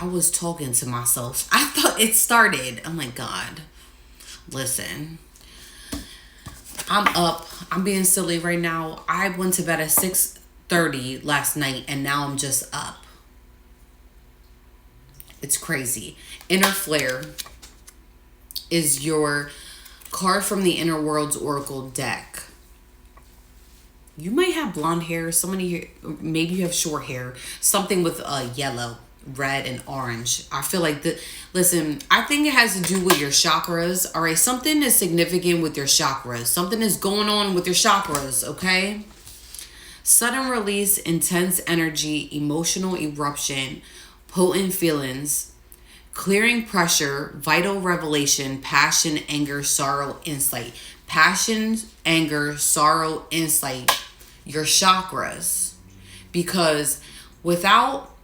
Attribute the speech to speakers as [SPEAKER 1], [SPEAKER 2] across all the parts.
[SPEAKER 1] I was talking to myself. I thought it started. Oh my God. Listen, I'm up. I'm being silly right now. I went to bed at 6:30 last night and now I'm just up. It's crazy. Inner Flare is your card from the Inner Worlds Oracle deck. You might have blonde hair. Somebody, maybe you have short hair. Something with yellow, red, and orange. I feel like the. Listen, I think it has to do with your chakras. All right, something is significant with your chakras. Something is going on with your chakras. Okay. Sudden release, intense energy, emotional eruption, potent feelings, clearing pressure, vital revelation, passion, anger, sorrow, insight. Passion, anger, sorrow, insight. Your chakras. Because without,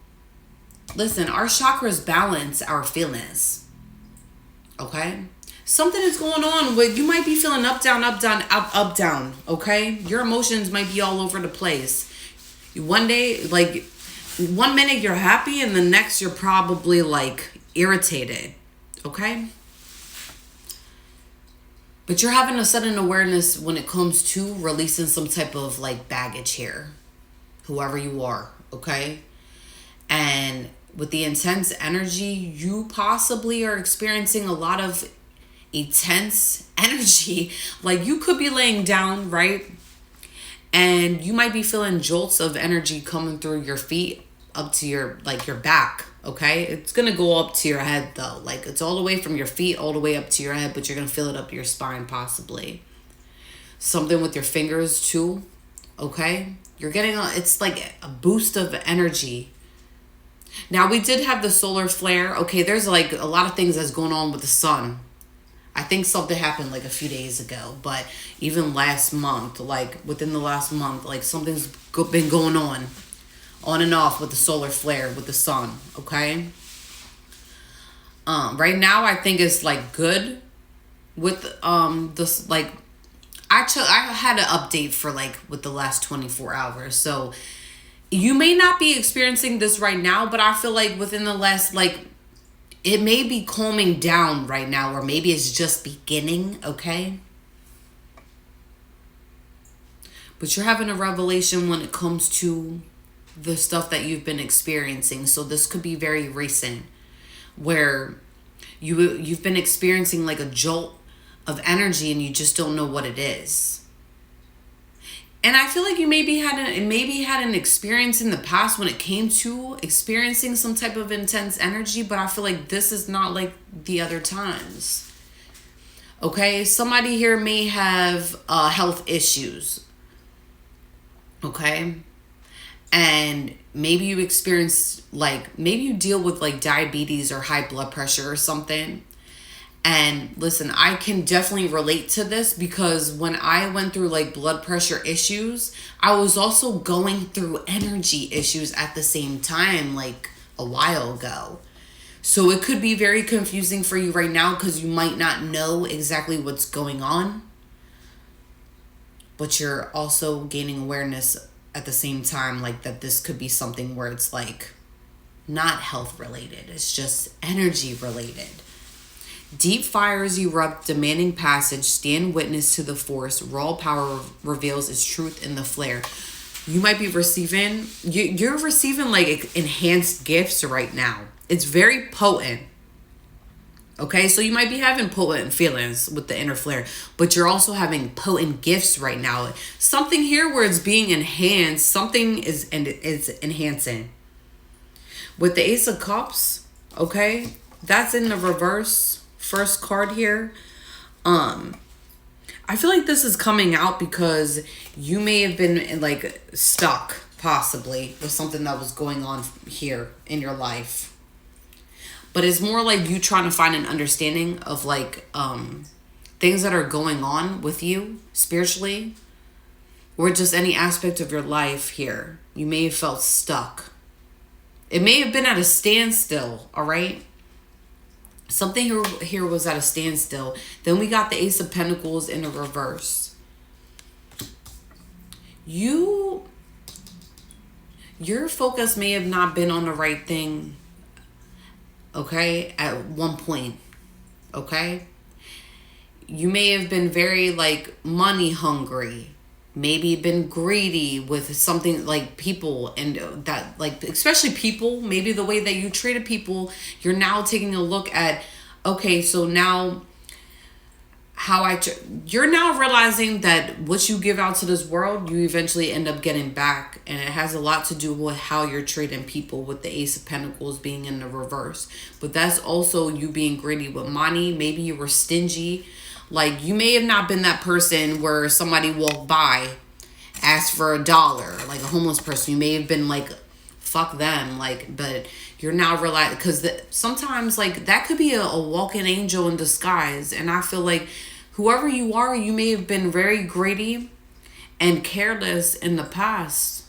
[SPEAKER 1] listen, our chakras balance our feelings. Okay? Something is going on with, you might be feeling up, down, up, down, up, down. Okay? Your emotions might be all over the place. One day, like, one minute you're happy and the next you're probably like irritated. Okay? But you're having a sudden awareness when it comes to releasing some type of like baggage here. Whoever you are, okay? And with the intense energy, you possibly are experiencing a lot of intense energy. Like you could be laying down, right? And you might be feeling jolts of energy coming through your feet up to your like your back. Okay, it's gonna go up to your head though. Like it's all the way from your feet all the way up to your head, but you're gonna feel it up your spine possibly. Something with your fingers too. Okay, you're getting it's like a boost of energy. Now we did have the solar flare. Okay, there's like a lot of things that's going on with the sun. I think something happened like a few days ago, but even last month, like within the last month, like something's been going on and off with the solar flare with the sun. Okay. Right now I think it's like good with this like I had an update for like with the last 24 hours, so you may not be experiencing this right now, but I feel like within the last like it may be calming down right now, or maybe it's just beginning, okay? But you're having a revelation when it comes to the stuff that you've been experiencing. So this could be very recent, where you've been experiencing like a jolt of energy and you just don't know what it is. And I feel like you maybe had an experience in the past when it came to experiencing some type of intense energy, but I feel like this is not like the other times. Okay, somebody here may have health issues. Okay, and maybe you experience like maybe you deal with like diabetes or high blood pressure or something. And listen, I can definitely relate to this because when I went through like blood pressure issues, I was also going through energy issues at the same time, like a while ago. So it could be very confusing for you right now because you might not know exactly what's going on, but you're also gaining awareness at the same time, like that this could be something where it's like not health related, it's just energy related. Deep fires erupt, demanding passage. Stand witness to the force. Raw power reveals its truth in the flare. You might be receiving, you're receiving like enhanced gifts right now. It's very potent. Okay, so you might be having potent feelings with the inner flare, but you're also having potent gifts right now. Something here where it's being enhanced, something is enhancing. With the Ace of Cups, okay, that's in the reverse. First card here. I feel like this is coming out because you may have been like stuck possibly with something that was going on here in your life. But it's more like you trying to find an understanding of like things that are going on with you spiritually or just any aspect of your life here. You may have felt stuck. It may have been at a standstill, all right? Something here was at a standstill. Then we got the Ace of Pentacles in a reverse. Your focus may have not been on the right thing. okay, at one point, okay? You may have been very like money hungry, maybe been greedy with something like people, and that, like, especially people, maybe the way that you treated people, you're now taking a look at, okay, so now you're now realizing that what you give out to this world, you eventually end up getting back. And it has a lot to do with how you're treating people, with the Ace of Pentacles being in the reverse. But that's also you being greedy with money. Maybe you were stingy. Like, you may have not been that person where somebody walked by, asked for $1, like a homeless person. You may have been like, fuck them, like, but you're now realizing, because sometimes, like, that could be a walking angel in disguise. And I feel like whoever you are, you may have been very greedy and careless in the past.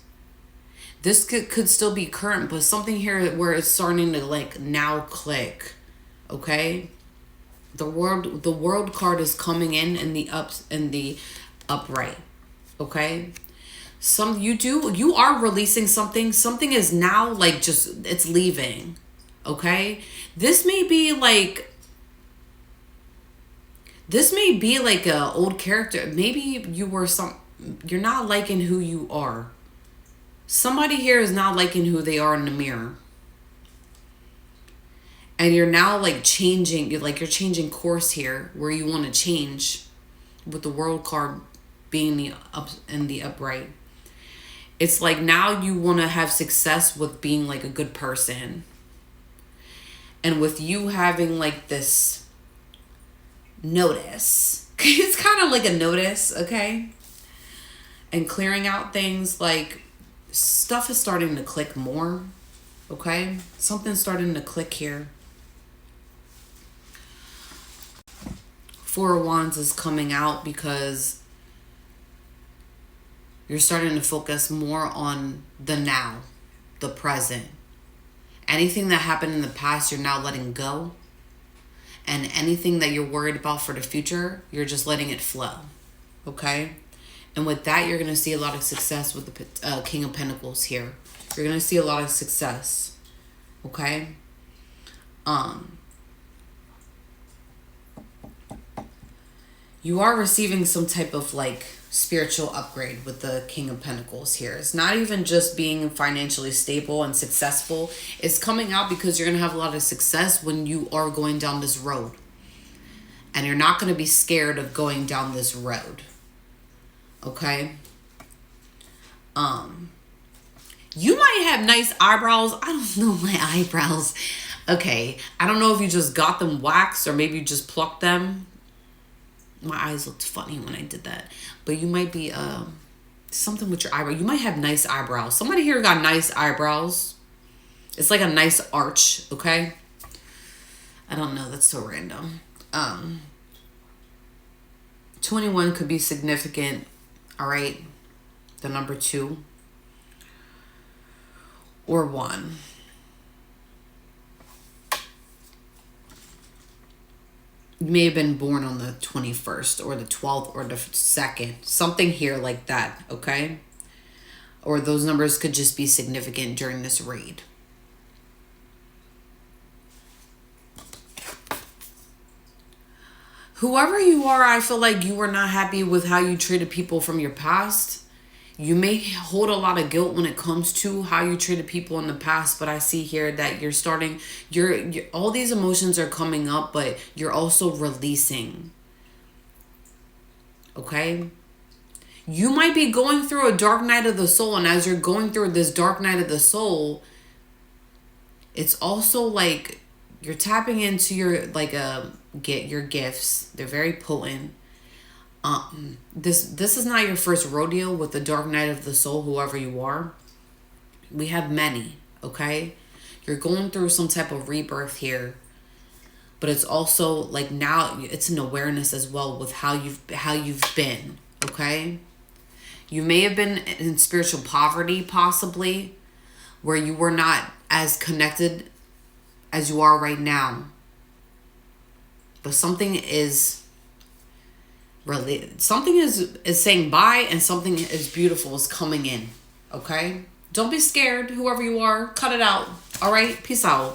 [SPEAKER 1] This could still be current, but something here where it's starting to, like, now click, okay? The world card is coming in the upright, okay? You are releasing something. Something is now, like, just, it's leaving, okay? This may be like a old character. Maybe you're not liking who you are. Somebody here is not liking who they are in the mirror. And you're now, like, changing, you're changing course here, where you want to change, with the world card being the upright. It's like now you want to have success with being, like, a good person. And with you having, like, this notice. It's kind of like a notice, okay? And clearing out things, like, stuff is starting to click more, okay? Something's starting to click here. Four of Wands is coming out because you're starting to focus more on the now, the present. Anything that happened in the past, you're now letting go. And anything that you're worried about for the future, you're just letting it flow, okay? And with that, you're going to see a lot of success with the King of Pentacles here. You're going to see a lot of success, okay? You are receiving some type of, like, spiritual upgrade with the King of Pentacles here. It's not even just being financially stable and successful. It's coming out because you're going to have a lot of success when you are going down this road. And you're not going to be scared of going down this road. Okay? You might have nice eyebrows. I don't know my eyebrows. Okay. I don't know if you just got them waxed or maybe you just plucked them. My eyes looked funny when I did that. But you might be something with your eyebrow. You might have nice eyebrows. Somebody here got nice eyebrows. It's like a nice arch, okay? I don't know. That's so random. 21 could be significant. All right. The number 2. Or 1. You may have been born on the 21st or the 12th or the 2nd. Something here like that, okay? Or those numbers could just be significant during this read. Whoever you are, I feel like you were not happy with how you treated people from your past. You may hold a lot of guilt when it comes to how you treated people in the past, but I see here that you're starting, all these emotions are coming up, but you're also releasing. Okay? You might be going through a dark night of the soul, and as you're going through this dark night of the soul, it's also like you're tapping into your, like, get your gifts. They're very potent. This is not your first rodeo with the dark night of the soul, whoever you are. We have many, okay? You're going through some type of rebirth here. But it's also like now it's an awareness as well with how you've been, okay? You may have been in spiritual poverty, possibly, where you were not as connected as you are right now. But something is saying bye, and something is beautiful is coming in, okay? Don't be scared, whoever you are. Cut it out, all right? Peace out.